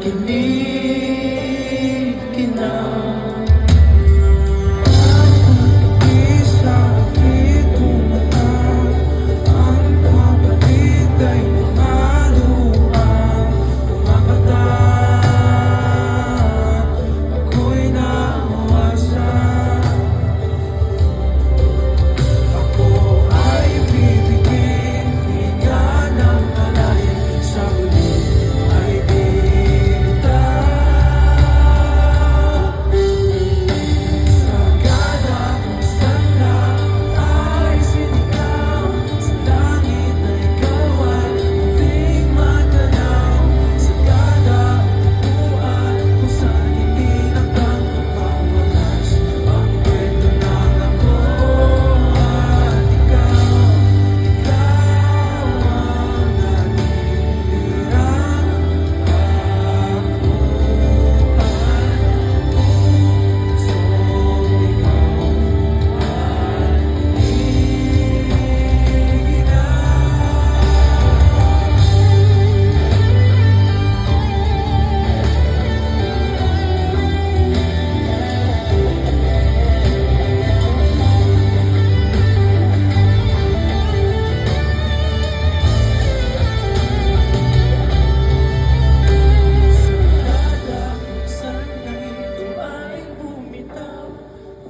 kinig na.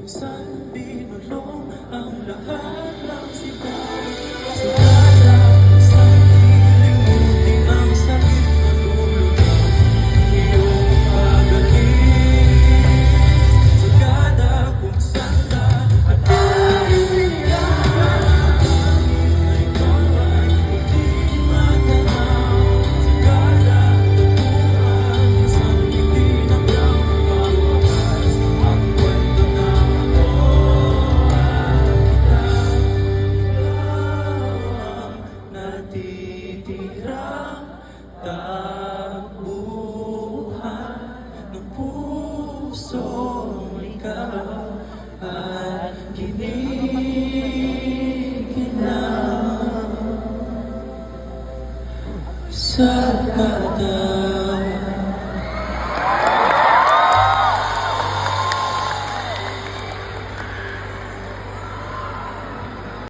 Saan binulong ang lahat ng sigaw? Sagada, saan lilimutin ang sakit na dulo ng iyong pag-alis? Sagada, kung saan ka at alisin ka, ay ikaw ay hindi matanaw. Sagada, tutuhan, isang hindi nagpapakawakas ang kwento na natitirang tabuhan ng pusong ikaw at kinikinang sagada.